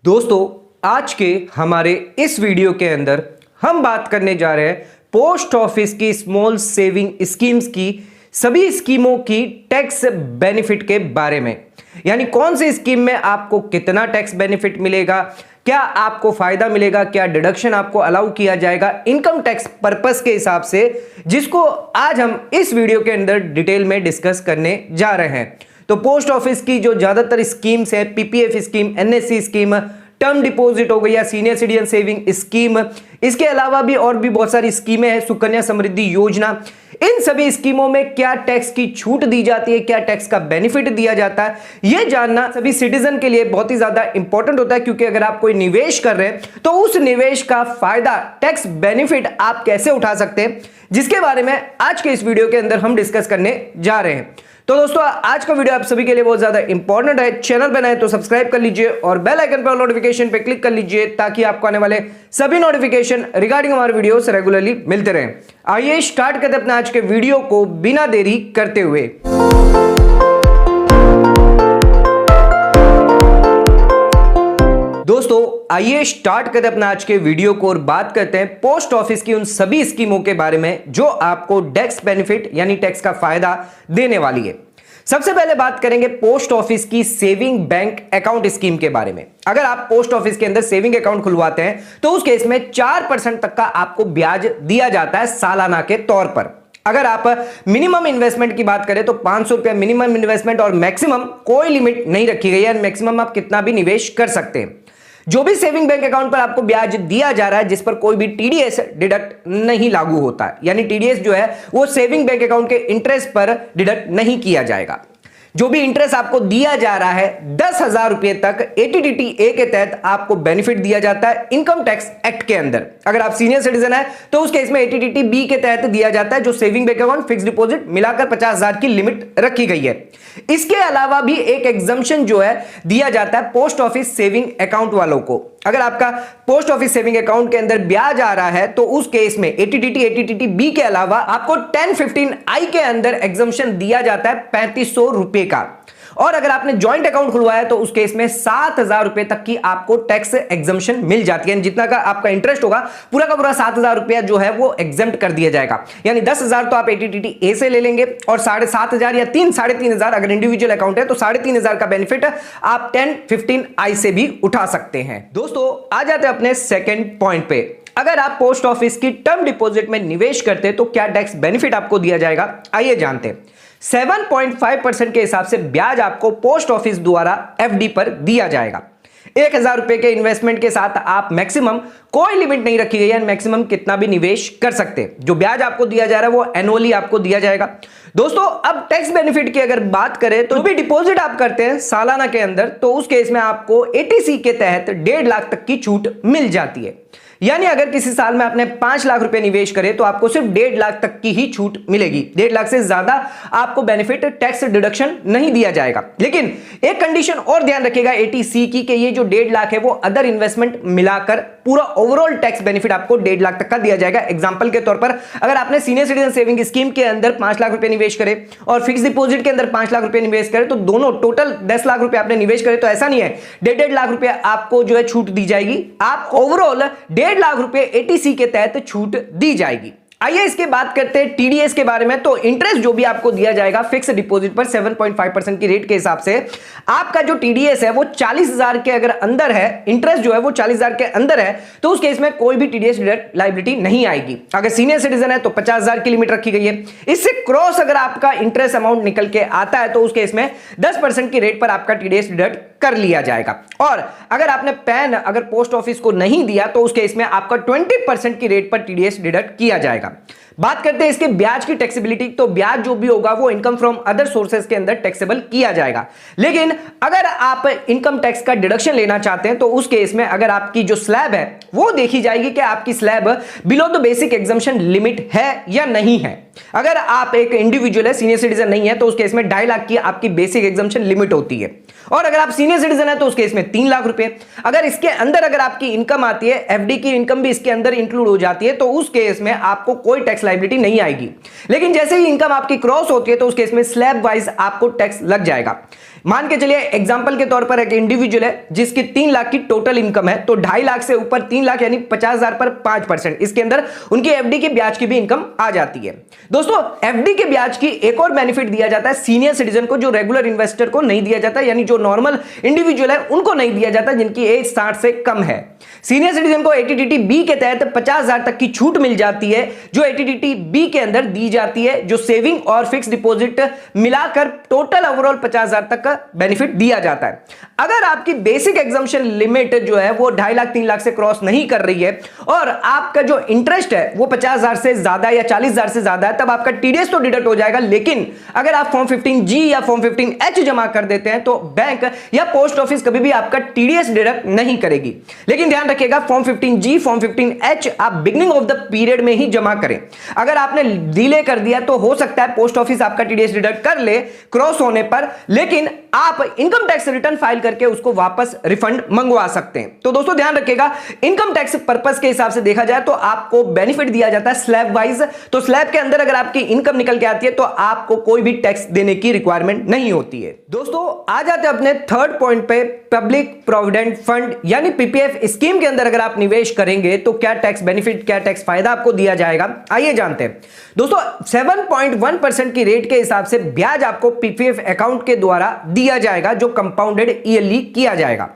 दोस्तों, आज के हमारे इस वीडियो के अंदर हम बात करने जा रहे हैं पोस्ट ऑफिस की स्मॉल सेविंग स्कीम्स की सभी स्कीमों की टैक्स बेनिफिट के बारे में। यानी कौन सी स्कीम में आपको कितना टैक्स बेनिफिट मिलेगा, क्या आपको फायदा मिलेगा, क्या डिडक्शन आपको अलाउ किया जाएगा इनकम टैक्स पर्पस के हिसाब से, जिसको आज हम इस वीडियो के अंदर डिटेल में डिस्कस करने जा रहे हैं। तो पोस्ट ऑफिस की जो ज्यादातर स्कीम्स है, PPF scheme, NSC scheme, term deposit हो गई या सीनियर सिटीजन सेविंग स्कीम, इसके अलावा भी और भी बहुत सारी स्कीमें हैं, सुकन्या समृद्धि योजना, इन सभी स्कीमों में क्या टैक्स की छूट दी जाती है, क्या टैक्स का बेनिफिट दिया जाता है, यह जानना सभी सिटीजन के लिए बहुत ही ज्यादा इंपॉर्टेंट होता है। क्योंकि अगर आप कोई निवेश कर रहे हैं तो उस निवेश का फायदा, टैक्स बेनिफिट आप कैसे उठा सकते हैं, जिसके बारे में आज के इस वीडियो के अंदर हम डिस्कस करने जा रहे हैं। तो दोस्तों, आज का वीडियो आप सभी के लिए बहुत ज्यादा इंपॉर्टेंट है। चैनल पर नए तो सब्सक्राइब कर लीजिए और बेल आइकन पर नोटिफिकेशन पे क्लिक कर लीजिए ताकि आपको आने वाले सभी नोटिफिकेशन रिगार्डिंग हमारे वीडियोस रेगुलरली मिलते रहें। आइए स्टार्ट करते हैं अपने आज के वीडियो को बिना देरी करते हुए। दोस्तों, आइए स्टार्ट करते हैं अपना आज के वीडियो को और बात करते हैं पोस्ट ऑफिस की उन सभी स्कीमों के बारे में जो आपको टैक्स बेनिफिट यानी टैक्स का फायदा देने वाली है। सबसे पहले बात करेंगे पोस्ट ऑफिस की सेविंग बैंक अकाउंट स्कीम के बारे में। अगर आप पोस्ट ऑफिस के अंदर सेविंग अकाउंट खुलवाते हैं तो उस केस में 4% तक का आपको ब्याज दिया जाता है सालाना के तौर पर। अगर आप मिनिमम इन्वेस्टमेंट की बात करें तो 500 रुपए मिनिमम इन्वेस्टमेंट और मैक्सिमम कोई लिमिट नहीं रखी गई है, मैक्सिमम आप कितना भी निवेश कर सकते हैं। जो भी सेविंग बैंक अकाउंट पर आपको ब्याज दिया जा रहा है जिस पर कोई भी टीडीएस डिडक्ट नहीं लागू होता है, यानी टीडीएस जो है वो सेविंग बैंक अकाउंट के इंटरेस्ट पर डिडक्ट नहीं किया जाएगा। जो भी इंटरेस्ट आपको दिया जा रहा है 10,000 रुपए तक एटीडीटी ए के तहत आपको बेनिफिट दिया जाता है इनकम टैक्स एक्ट के अंदर। अगर आप सीनियर सिटीजन है तो उस केस में एटीडीटी बी के तहत दिया जाता है, जो saving bank account fix deposit मिलाकर 50,000 की लिमिट रखी गई है। इसके अलावा भी एक एग्जम्पशन जो है दिया जाता है पोस्ट ऑफिस सेविंग अकाउंट वालों को। अगर आपका पोस्ट ऑफिस सेविंग अकाउंट के अंदर ब्याज आ रहा है तो उस केस में एटीडीटी बी के अलावा आपको 1015 आई के अंदर एग्जम्पशन दिया जाता है 3500 रुपए का। और अगर आपने ज्वाइंट अकाउंट खुलवाया तो उस केस में 7,000 रुपए तक की आपको टैक्स एग्जम्पशन मिल जाती है। जितना का आपका इंटरेस्ट होगा पूरा का पूरा 7,000 रुपया जो है वो एग्जम्प्ट कर दिया जाएगा। यानी 10,000 तो आप एटीडीटी ए से ले लेंगे और 7,500 या 3,500 अगर इंडिविजुअल अकाउंट है तो 3,500 का बेनिफिट आप 1015 आई से भी उठा सकते हैं। दोस्तों, आ जाते हैं अपने सेकेंड पॉइंट पे। अगर आप पोस्ट ऑफिस की टर्म डिपॉजिट में निवेश करते हैं तो क्या टैक्स बेनिफिट आपको दिया जाएगा, आइए जानते हैं। 7.5% के हिसाब से ब्याज आपको पोस्ट ऑफिस द्वारा एफडी पर दिया जाएगा। 1,000 रुपए के इन्वेस्टमेंट के साथ आप मैक्सिमम कोई लिमिट नहीं रखी गई है, मैक्सिमम कितना भी निवेश कर सकते हैं। जो ब्याज आपको दिया जा रहा है वो एनुअली आपको दिया जाएगा। दोस्तों, अब टैक्स बेनिफिट की अगर बात करें तो भी डिपॉजिट आप करते हैं सालाना के अंदर तो उस केस में आपको एटीसी के तहत 1.5 लाख तक की छूट मिल जाती है। यानी अगर किसी साल में आपने 5 लाख रुपए निवेश करे तो आपको सिर्फ 1.5 लाख तक की ही छूट मिलेगी। 1.5 लाख से ज्यादा आपको बेनिफिट टैक्स डिडक्शन नहीं दिया जाएगा। लेकिन एक कंडीशन और ध्यान रखिएगा एटीसी की कि ये जो 1.5 लाख है वो अदर इन्वेस्टमेंट मिलाकर पूरा ओवरऑल टैक्स बेनिफिट आपको 1.5 लाख तक का दिया जाएगा। एग्जांपल के तौर पर अगर आपने सीनियर सिटीजन सेविंग स्कीम के अंदर 5 लाख रुपए निवेश करे और फिक्स डिपॉजिट के अंदर 5 लाख रुपए निवेश करे तो दोनों टोटल 10 लाख रुपए आपने निवेश करे, तो ऐसा नहीं है 1.5 लाख रुपए आपको जो है छूट दी जाएगी, आप ओवरऑल 1.5 लाख रुपए एटीसी के तहत छूट दी जाएगी। आइए इसके बात करते हैं टीडीएस के बारे में। तो इंटरेस्ट जो भी आपको दिया जाएगा फिक्स डिपॉजिट पर 7.5% की रेट के हिसाब से आपका जो टीडीएस है वो 40,000 के अगर अंदर है, इंटरेस्ट जो है वो 40,000 के अंदर है तो उस केस में कोई भी टीडीएस लायबिलिटी नहीं आएगी। अगर सीनियर सिटीजन है तो 50,000 की लिमिट रखी गई है। इससे क्रॉस अगर आपका इंटरेस्ट अमाउंट निकल के आता है तो उस केस में 10% की रेट पर आपका टीडीएस डिडक्ट कर लिया जाएगा। और अगर आपने पैन अगर पोस्ट ऑफिस को नहीं दिया तो उस केस में आपका 20% की रेट पर टीडीएस डिडक्ट किया जाएगा। बात करते हैं इसके ब्याज की टैक्सेबिलिटी। तो ब्याज जो भी होगा वो इनकम फ्रॉम अदर सोर्सेज के अंदर टैक्सेबल किया जाएगा। लेकिन अगर आप इनकम टैक्स का डिडक्शन लेना चाहते हैं तो उस केस में अगर आपकी जो स्लैब है वो देखी जाएगी कि आपकी slab below the basic exemption limit है या नहीं है। अगर आप एक इंडिविजुअल है, सीनियर सिटीजन नहीं है, तो उस केस में 2.5 लाख की आपकी बेसिक एग्जम्पशन लिमिट होती है। और अगर आप सीनियर सिटीजन है तो उस केस में 3 लाख रुपए। अगर इसके अंदर अगर आपकी इनकम आती है, एफडी की इनकम भी इसके अंदर इंक्लूड हो जाती है, तो उस केस में आपको कोई टैक्स लायबिलिटी नहीं आएगी। लेकिन जैसे ही इनकम आपकी क्रॉस होती है तो उस केस में स्लैब वाइज आपको टैक्स लग जाएगा। मान के चलिए एग्जांपल के तौर पर एक इंडिविजुअल है जिसकी 3 लाख की टोटल इनकम है, तो 2.5 लाख से ऊपर 3 लाख यानी 50,000 पर 5%, इसके अंदर उनकी एफडी की ब्याज की भी इनकम आ जाती है। दोस्तों एफडी के ब्याज की एक और बेनिफिट दिया जाता है सीनियर सिटीजन को, जो रेगुलर इन्वेस्टर को नहीं दिया जाता, यानी जो नॉर्मल इंडिविजुअल है उनको नहीं दिया जाता जिनकी एज 60 से कम है। सीनियर सिटीजन को एटीडीटी बी के तहत 50,000 तक की छूट मिल जाती है, जो एटीडीटी बी के अंदर दी जाती है, जो सेविंग और फिक्स डिपॉजिट मिलाकर टोटल ओवरऑल 50,000 तक का बेनिफिट दिया जाता है। अगर आपकी बेसिक एग्जम्पशन लिमिट जो है वो 2.5 लाख 3 लाख से क्रॉस नहीं कर रही है और आपका जो इंटरेस्ट है वो 50,000 से ज्यादा या 40,000 से ज्यादा है, तब आपका टीडीएस तो डिडक्ट हो जाएगा, लेकिन अगर आप फॉर्म 15G या फॉर्म 15H जमा कर देते हैं तो बैंक या पोस्ट ऑफिस कभी भी आपका टीडीएस डिडक्ट नहीं करेगी। लेकिन ध्यान रखिएगा फॉर्म 15G फॉर्म 15H आप बिगिनिंग ऑफ द पीरियड में ही जमा करें। अगर आपने डिले कर दिया तो हो सकता है पोस्ट ऑफिस आपका टीडीएस डिडक्ट कर ले क्रॉस होने पर, लेकिन आप इनकम टैक्स रिटर्न फाइल करके उसको वापस रिफंड मंगवा सकते हैं। तो दोस्तों ध्यान रखिएगा इनकम टैक्स पर्पस के हिसाब से देखा जाए तो आपको बेनिफिट दिया जाता है स्लैब वाइज। तो स्लैब के अंदर अगर आपकी इनकम निकल के आती है तो आपको कोई भी टैक्स देने की रिक्वायरमेंट नहीं होती है। दोस्तों आ जाते हैं अपने थर्ड पॉइंट पे, पब्लिक प्रोविडेंट फंड यानी पीपीएफ स्कीम के अंदर अगर आप निवेश करेंगे तो क्या टैक्स बेनिफिट, क्या टैक्स फायदा आपको दिया जाएगा, आइए जानते हैं। दोस्तों 7.1% की रेट के हिसाब से ब्याज आपको पीपीएफ अकाउंट के द्वारा दिया जाएगा, जो कंपाउंडेड ईयरली किया जाएगा।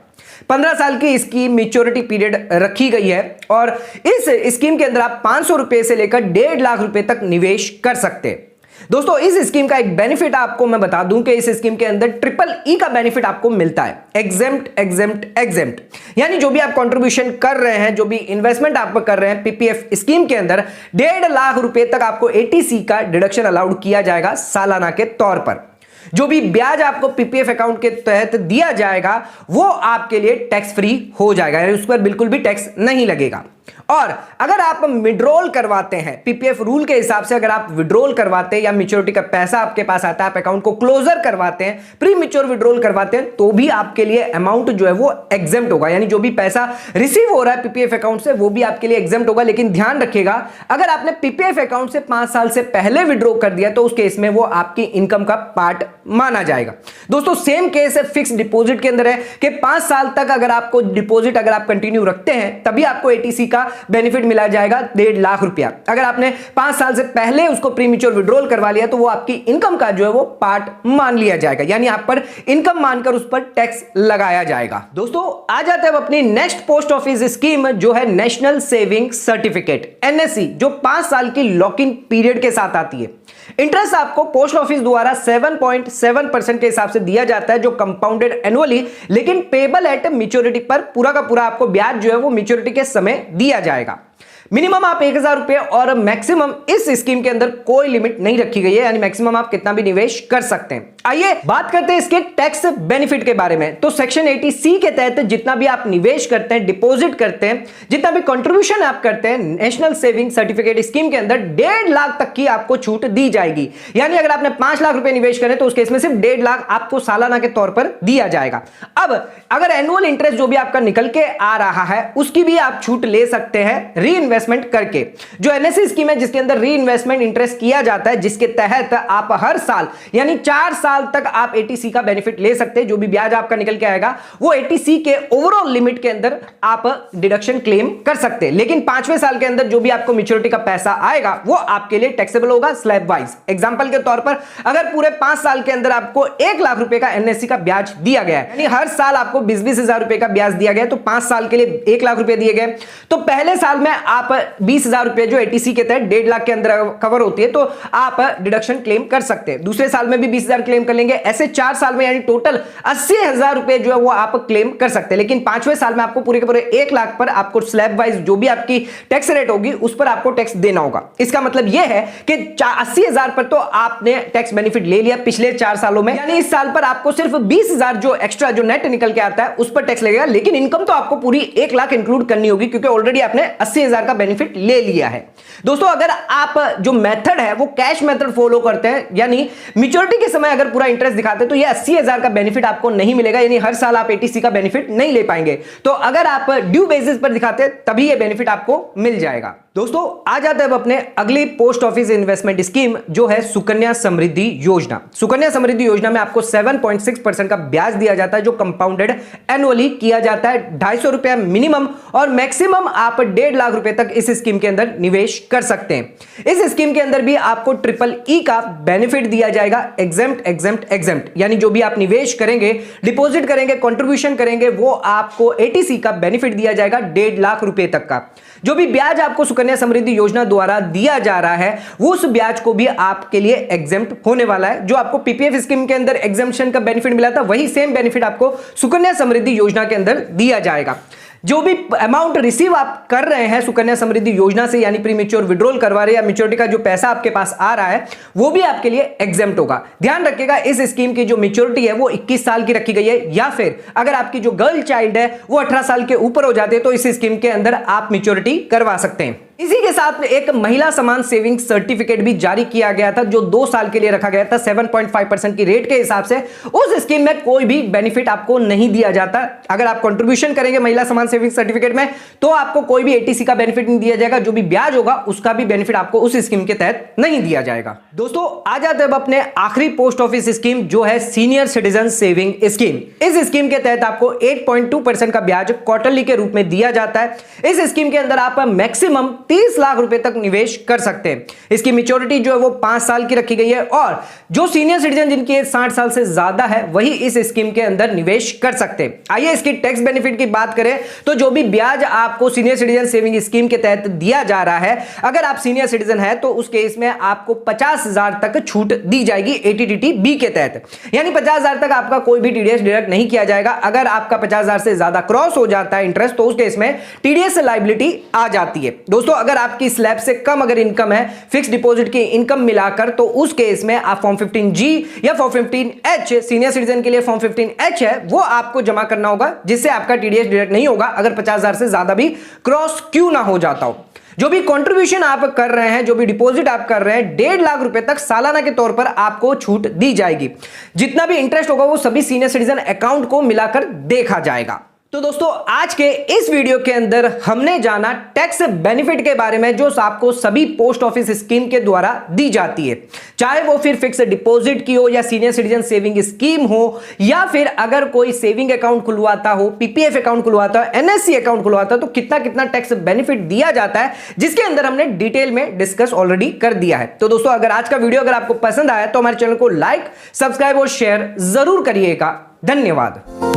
15 साल की इसकी मैच्योरिटी पीरियड रखी गई है और इस स्कीम के अंदर आप 500 रुपए से लेकर 1.5 लाख रुपए तक निवेश कर सकते हैं। दोस्तों इस स्कीम का एक बेनिफिट आपको मैं बता दूं कि इस स्कीम के अंदर ट्रिपल का बेनिफिट आपको मिलता है, एग्जेम्प्ट एग्जेम्प्ट एग्जेम्प्ट, यानी जो भी आप कंट्रीब्यूशन कर रहे हैं, जो भी इन्वेस्टमेंट आप कर रहे हैं पीपीएफ स्कीम के अंदर 1.5 लाख रुपए तक आपको एटीसी का डिडक्शन अलाउड किया जाएगा सालाना के तौर पर। जो भी ब्याज आपको पीपीएफ अकाउंट के तहत दिया जाएगा वो आपके लिए टैक्स फ्री हो जाएगा, यानी उस पर बिल्कुल भी टैक्स नहीं लगेगा। और अगर आप विड्रॉल करवाते हैं पीपीएफ रूल के हिसाब से, अगर आप विड्रॉल करवाते हैं या मैच्योरिटी का पैसा आपके पास आता है, आप अकाउंट को क्लोजर करवाते हैं, प्री मैच्योर विड्रॉल करवाते हैं, तो भी आपके लिए अमाउंट जो है वो एग्जेम्प्ट होगा, यानी जो भी पैसा रिसीव हो रहा है पीपीएफ अकाउंट से वो भी आपके लिए एग्जेम्प्ट होगा। लेकिन ध्यान रखिएगा अगर आपने पीपीएफ अकाउंट से 5 साल से पहले विड्रॉ कर दिया तो उस केस में वो आपकी इनकम का पार्ट माना जाएगा। दोस्तों सेम केस है फिक्स डिपॉजिट के अंदर है कि 5 साल तक अगर आपको डिपॉजिट अगर आप कंटिन्यू रखते हैं तभी आपको एटीसी का बेनिफिट मिला जाएगा 1.5 लाख रुपया। अगर आपने 5 साल से पहले उसको प्रीमेच्योर विड्रॉल करवा लिया तो वो आपकी इनकम का जो है वो पार्ट मान लिया जाएगा, यानी आप पर इनकम मानकर उस पर टैक्स लगाया जाएगा। दोस्तों आ जाते हैं अपनी नेक्स्ट पोस्ट ऑफिस स्कीम जो है नेशनल सेविंग सर्टिफिकेट एनएससी, जो 5 साल की लॉक इन पीरियड के साथ आती है। इंटरेस्ट आपको पोस्ट ऑफिस द्वारा 7.7% के हिसाब से दिया जाता है, जो कंपाउंडेड एनुअली, लेकिन पेबल एट मैच्योरिटी पर पूरा का पूरा आपको ब्याज जो है वो मैच्योरिटी के समय दिया जाएगा। मिनिमम आप 1,000 रुपए और मैक्सिमम इस स्कीम के अंदर कोई लिमिट नहीं रखी गई है, यानी मैक्सिमम आप कितना भी निवेश कर सकते हैं। आइए बात करते हैं इसके टैक्स बेनिफिट के बारे में। तो सेक्शन 80C के तहत जितना भी आप निवेश करते हैं, डिपॉजिट करते हैं, जितना भी कंट्रीब्यूशन आप करते हैं नेशनल सेविंग सर्टिफिकेट स्कीम के अंदर 1.5 लाख तक की आपको छूट दी जाएगी। यानी अगर आपने 5 लाख रुपए निवेश करें तो उस केस में सिर्फ 1.5 लाख आपको सालाना के तौर पर दिया जाएगा। अब अगर एनुअल इंटरेस्ट जो भी आपका निकल के आ रहा है उसकी भी आप छूट ले सकते हैं री इन्वेस्टमेंट करके। जो एनएससी स्कीम है जिसके अंदर री इन्वेस्टमेंट इंटरेस्ट किया जाता है, जिसके तहत आप हर साल यानी 4 साल तक आप एटीसी का बेनिफिट ले सकते हैं। जो भी ब्याज आपका निकल के आएगा वो एटीसी के ओवरऑल लिमिट के अंदर आप डिडक्शन क्लेम कर सकते हैं, लेकिन 5वें साल के अंदर जो भी आपको मैच्योरिटी का पैसा आएगा वो आपके लिए टैक्सेबल होगा स्लैब वाइज। एग्जांपल के तौर पर अगर पूरे 5 साल के अंदर आपको 1 लाख रुपए का एनएससी का ब्याज दिया गया है, यानी हर साल आपको 20-20 हजार रुपए का ब्याज दिया गया, तो 5 साल के लिए 1 लाख रुपए दिए गए, तो पहले साल में आप 20,000 रुपए जो एटीसी के तहत 1.5 लाख के अंदर कवर होती है तो आप डिडक्शन क्लेम कर सकते हैं। दूसरे साल में भी 20,000 क्लेम कर लेंगे, ऐसे 4 साल में यानी टोटल 80,000 रुपए जो है वो आप क्लेम कर सकते हैं। लेकिन 5वें साल में आपको पूरे के पूरे 1 लाख पर आपको स्लैब वाइज जो भी आपकी टैक्स रेट होगी उस पर आपको टैक्स देना होगा। इसका मतलब यह है कि 80,000 पर तो आपने टैक्स बेनिफिट ले लिया पिछले 4 सालों में, यानी इस साल पर आपको सिर्फ 20,000 जो एक्स्ट्रा जो नेट निकल के आता है उस पर टैक्स लगेगा, लेकिन इनकम तो आपको पूरी 1 लाख इंक्लूड करनी होगी क्योंकि ऑलरेडी आपने 80,000 का का बेनिफिट ले लिया है। दोस्तों अगर आप जो मेथड है वो कैश मेथड फॉलो करते हैं, यानी मैच्योरिटी के समय अगर पूरा इंटरेस्ट दिखाते हैं, तो ये 80,000 का बेनिफिट आपको नहीं मिलेगा, यानी हर साल आप एटीसी का बेनिफिट नहीं ले पाएंगे। तो अगर आप ड्यू बेसिस पर दिखाते हैं तभी ये बेनिफिट आपको मिल जाएगा। दोस्तों आ जाते हैं अब अपने अगली पोस्ट ऑफिस इन्वेस्टमेंट स्कीम, जो है सुकन्या समृद्धि योजना। सुकन्या समृद्धि योजना में आपको 7.6% का ब्याज दिया जाता है, जो कंपाउंडेड एनुअली किया जाता है। 250 रुपया मिनिमम और मैक्सिमम आप 1.5 लाख रुपए तक इस स्कीम के अंदर निवेश कर सकते हैं। इस स्कीम के अंदर भी आपको EEE का बेनिफिट दिया जाएगा, एग्जेम्प्ट, यानी जो भी आप निवेश करेंगे, डिपॉजिट करेंगे, कंट्रीब्यूशन करेंगे, वो आपको एटीसी का बेनिफिट दिया जाएगा 1.5 लाख रुपए तक का। जो भी ब्याज आपको सुकन्या समृद्धि योजना द्वारा दिया जा रहा है, वो उस ब्याज को भी आपके लिए एग्जेम्प्ट होने वाला है। जो आपको पीपीएफ स्कीम के अंदर एग्जेम्पशन का बेनिफिट मिला था, वही सेम बेनिफिट आपको सुकन्या समृद्धि योजना के अंदर दिया जाएगा। जो भी अमाउंट रिसीव आप कर रहे हैं सुकन्या समृद्धि योजना से, यानी प्रीमेच्योर विड्रॉल करवा रहे हैं या मैच्योरिटी का जो पैसा आपके पास आ रहा है, वो भी आपके लिए एग्जेम्प्ट होगा। ध्यान रखिएगा इस स्कीम की जो मैच्योरिटी है वो 21 साल की रखी गई है, या फिर अगर आपकी जो गर्ल चाइल्ड है वो 18 साल के ऊपर हो जाते हैं तो इस स्कीम के अंदर आप मैच्योरिटी करवा सकते हैं। इसी के साथ एक महिला समान सेविंग सर्टिफिकेट भी जारी किया गया था, जो 2 साल के लिए रखा गया था। 7.5% की रेट के हिसाब से उस स्कीम में कोई भी बेनिफिट आपको नहीं दिया जाता। अगर आप कंट्रीब्यूशन करेंगे महिला समान सेविंग सर्टिफिकेट में, तो आपको कोई भी एटीसी का बेनिफिट नहीं दिया जाएगा। जो भी ब्याज होगा उसका भी बेनिफिट आपको उस स्कीम के तहत नहीं दिया जाएगा। दोस्तों आ जाते हैं अब अपने आखिरी पोस्ट ऑफिस स्कीम, जो है सीनियर सिटीजन सेविंग स्कीम। इस स्कीम के तहत आपको 8.2% का ब्याज क्वार्टरली के रूप में दिया जाता है। इस स्कीम के अंदर आप मैक्सिमम 30 लाख रुपए तक निवेश कर सकते हैं। इसकी मैच्योरिटी जो है वो 5 साल की रखी गई है, और जो सीनियर सिटीजन जिनकी एज 60 साल से ज्यादा है वही इस स्कीम के अंदर निवेश कर सकते हैं। आइए इसकी टैक्स बेनिफिट की बात करें, तो जो भी ब्याज आपको सीनियर सिटीजन सेविंग स्कीम के तहत दिया जा रहा है, अगर आप सीनियर सिटीजन है तो उस केस में आपको 50,000 तक छूट दी जाएगी ATTT-B के तहत, यानी 50,000 तक आपका कोई भी टीडीएस डिडक्ट नहीं किया जाएगा। अगर आपका 50,000 से ज्यादा क्रॉस हो जाता है इंटरेस्ट, तो उस केस में टीडीएस लायबिलिटी आ जाती है। दोस्तों अगर आपकी स्लैब से कम अगर इनकम है, फिक्स डिपॉजिट की इनकम मिलाकर, तो उस केस में आप फॉर्म 15G या फॉर्म 15H, सीनियर सिटीजन के लिए फॉर्म 15H है, वो आपको जमा करना होगा, जिससे आपका टीडीएस डिडक्ट नहीं होगा, अगर 50,000 से ज्यादा भी क्रॉस क्यों ना हो जाता हो। जो भी कंट्रीब्यूशन आप कर रहे हैं, जो भी डिपॉजिट आप कर रहे हैं, 1.5 लाख रुपए तक सालाना के तौर पर आपको छूट दी जाएगी। जितना भी इंटरेस्ट होगा वो सभी सीनियर सिटीजन अकाउंट को मिलाकर देखा जाएगा। तो दोस्तों आज के इस वीडियो के अंदर हमने जाना टैक्स बेनिफिट के बारे में, जो आपको सभी पोस्ट ऑफिस स्कीम के द्वारा दी जाती है, चाहे वो फिर फिक्स डिपॉजिट की हो, या सीनियर सिटीजन सेविंग स्कीम हो, या फिर अगर कोई सेविंग अकाउंट खुलवाता हो, पीपीएफ अकाउंट खुलवाता हो, एनएससी अकाउंट खुलवाता हो, तो कितना कितना टैक्स बेनिफिट दिया जाता है, जिसके अंदर हमने डिटेल में डिस्कस ऑलरेडी कर दिया है। तो दोस्तों अगर आज का वीडियो अगर आपको पसंद आया तो हमारे चैनल को लाइक, सब्सक्राइब और शेयर जरूर करिएगा। धन्यवाद।